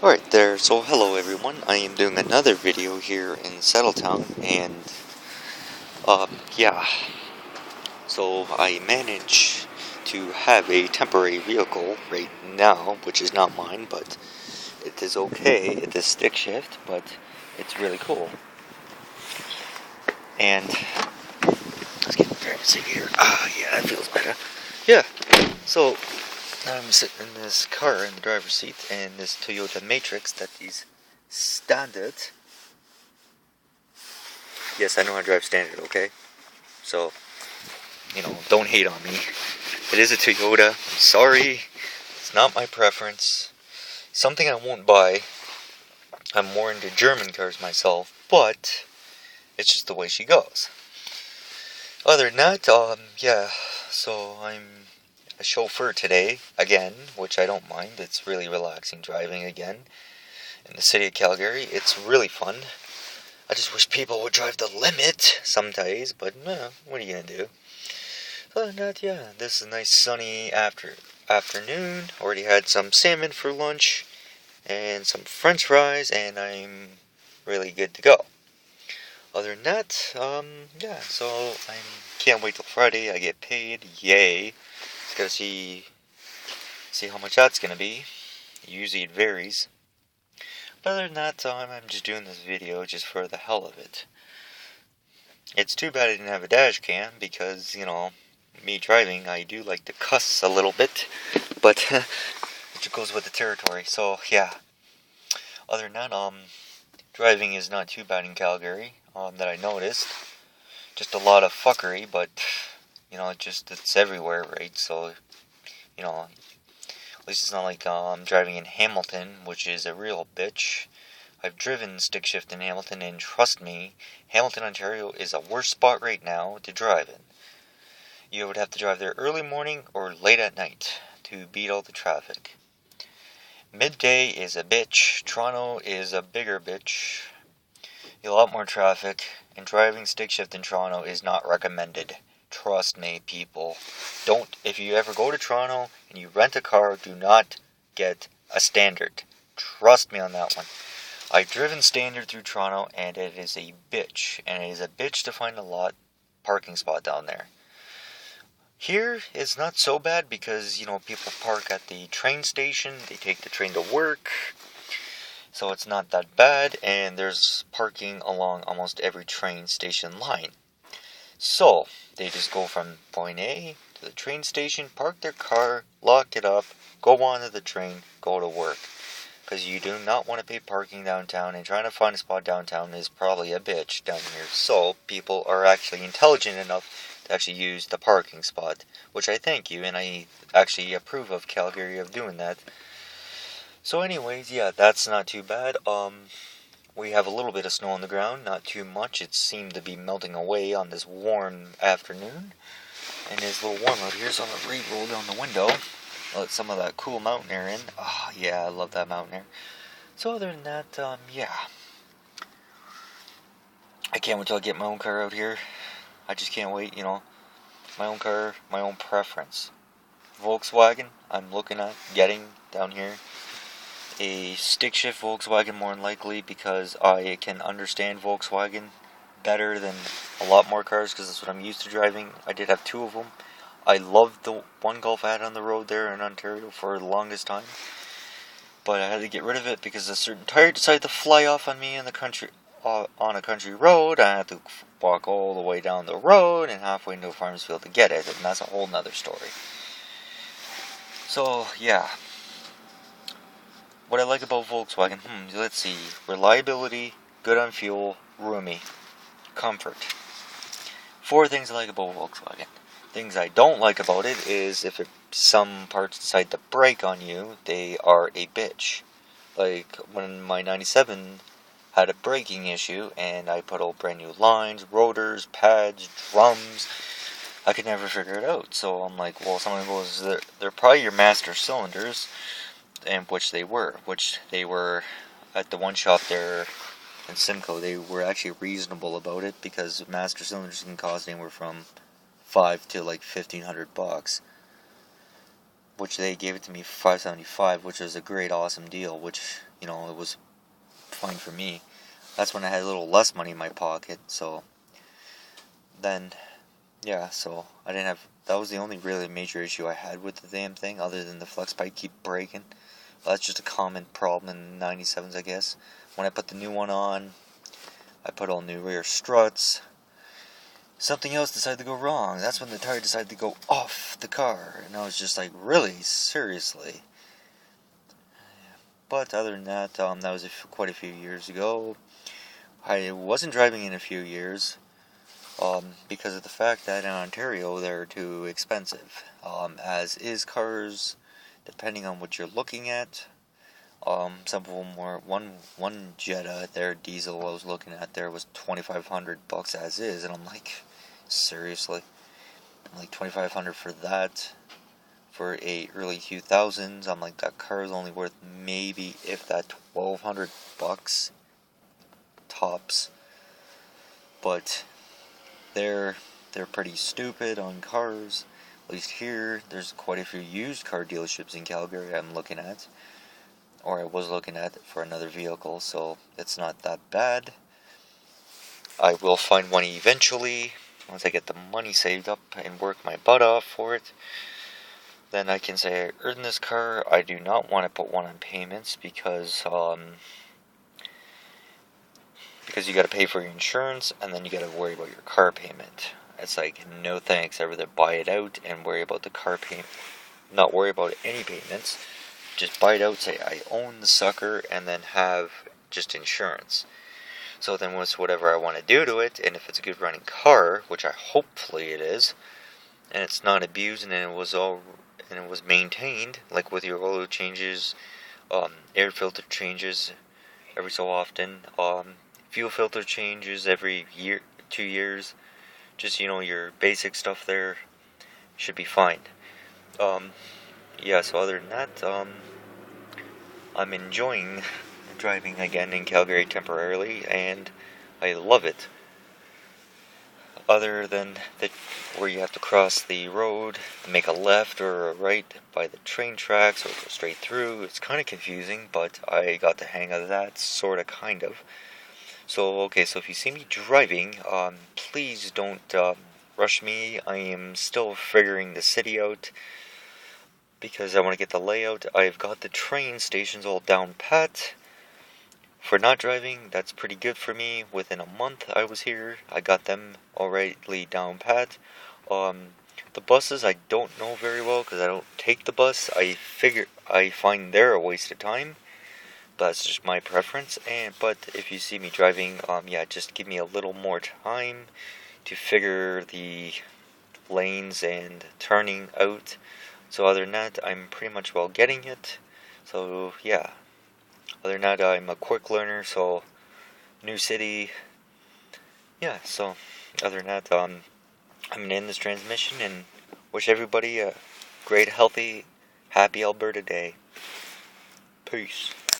Alright there, so hello everyone, I am doing another video here in Settletown, and, yeah, so I managed to have a temporary vehicle right now, which is not mine, but it is okay, it is stick shift, but it's really cool. And, let's get fancy here, yeah, that feels better. Yeah, so I'm sitting in this car in the driver's seat, and this Toyota Matrix that is standard. Yes, I know how to drive standard, okay? So, don't hate on me. It is a Toyota. I'm sorry. It's not my preference. Something I won't buy. I'm more into German cars myself, but it's just the way she goes. Other than that, yeah, so I'm a chauffeur today, again, which I don't mind. It's really relaxing driving again in the city of Calgary. It's really fun. I just wish people would drive the limit some days, but no, what are you gonna do? Other than that, yeah, this is a nice sunny afternoon. Already had some salmon for lunch and some French fries, and I'm really good to go. Other than that, yeah, so I can't wait till Friday. I get paid, yay! Just gotta see how much that's gonna be. Usually it varies. But other than that, I'm just doing this video just for the hell of it. It's too bad I didn't have a dash cam because, me driving, I do like to cuss a little bit, but it goes with the territory. So, yeah. Other than that, driving is not too bad in Calgary, that I noticed. Just a lot of fuckery, but, it's everywhere, right? So, at least it's not like I'm driving in Hamilton, which is a real bitch. I've driven stick shift in Hamilton, and trust me, Hamilton, Ontario is a worse spot right now to drive in. You would have to drive there early morning or late at night to beat all the traffic. Midday is a bitch. Toronto is a bigger bitch. A lot more traffic, and driving stick shift in Toronto is not recommended. Trust me, people. If you ever go to Toronto and you rent a car, do not get a standard. Trust me on that one. I've driven standard through Toronto, and it is a bitch. And it is a bitch to find a parking spot down there. Here, it's not so bad because, people park at the train station. They take the train to work. So it's not that bad, and there's parking along almost every train station line. So, they just go from point A to the train station, park their car, lock it up, go onto the train, go to work. Because you do not want to pay parking downtown, and trying to find a spot downtown is probably a bitch down here. So, people are actually intelligent enough to actually use the parking spot, which I thank you, and I actually approve of Calgary of doing that. So anyways, yeah, that's not too bad. We have a little bit of snow on the ground, not too much. It seemed to be melting away on this warm afternoon. And it's a little warm out here, so I'm going to roll down the window. Let some of that cool mountain air in. Oh, yeah, I love that mountain air. So other than that, yeah. I can't wait till I get my own car out here. I just can't wait, My own car, my own preference. Volkswagen, I'm looking at getting down here. A stick shift Volkswagen more than likely, because I can understand Volkswagen better than a lot more cars because that's what I'm used to driving. I did have two of them. I loved the one Golf I had on the road there in Ontario for the longest time, but I had to get rid of it because a certain tire decided to fly off on me in the country on a country road. I had to walk all the way down the road and halfway into a farmer's field to get it, and that's a whole nother story. So yeah. What I like about Volkswagen, let's see. Reliability, good on fuel, roomy, comfort. 4 things I like about Volkswagen. Things I don't like about it is if some parts decide to break on you, they are a bitch. Like when my 97 had a braking issue and I put all brand new lines, rotors, pads, drums. I could never figure it out. So I'm like, well, someone goes, they're probably your master cylinders. And which they were at the one shop there in Simcoe. They were actually reasonable about it because master cylinders can cost anywhere from $500 to like $1,500. which they gave it to me for $5.75, which was a great, awesome deal, which, it was fine for me. That's when I had a little less money in my pocket, so then, yeah, so I didn't have, that was the only really major issue I had with the damn thing, other than the flex pipe keep breaking. But that's just a common problem in 97s, I guess. When I put the new one on, I put all new rear struts. Something else decided to go wrong. That's when the tire decided to go off the car. And I was just like, really? Seriously? But other than that, that was quite a few years ago. I wasn't driving in a few years because of the fact that in Ontario they're too expensive. As is cars, depending on what you're looking at. Some of them were one Jetta, their diesel I was looking at there was $2,500 as is, and I'm like, seriously, like $2,500 for that, for a early 2000s. I'm like, that car is only worth maybe if that $1,200 tops. But they're pretty stupid on cars. At least here, there's quite a few used car dealerships in Calgary I'm looking at. Or I was looking at for another vehicle, so it's not that bad. I will find one eventually, once I get the money saved up and work my butt off for it. Then I can say I earned this car. I do not want to put one on payments because you got to pay for your insurance, and then you got to worry about your car payment. It's like, no thanks. I'd rather buy it out and worry about the car payment, not worry about any payments. Just buy it out, say I own the sucker, and then have just insurance. So then with whatever I want to do to it, and if it's a good running car, which I hopefully it is, and it's not abused, and it was maintained, like with your oil changes, air filter changes every so often, fuel filter changes every year, 2 years, just your basic stuff there should be fine. Yeah, so other than that, I'm enjoying driving again in Calgary temporarily, and I love it. Other than where you have to cross the road, make a left or a right by the train tracks, or go straight through, it's kind of confusing, but I got the hang of that, sort of, kind of. So, okay, so if you see me driving, please don't rush me. I am still figuring the city out, because I want to get the layout. I've got the train stations all down pat. For not driving, that's pretty good for me. Within a month I was here, I got them already down pat. The buses I don't know very well because I don't take the bus. I find they're a waste of time. That's just my preference. But if you see me driving, yeah, just give me a little more time to figure the lanes and turning out. So other than that, I'm pretty much well getting it. So yeah, other than that, I'm a quick learner, so new city. Yeah, so other than that, I'm gonna end this transmission and wish everybody a great, healthy, happy Alberta day. Peace.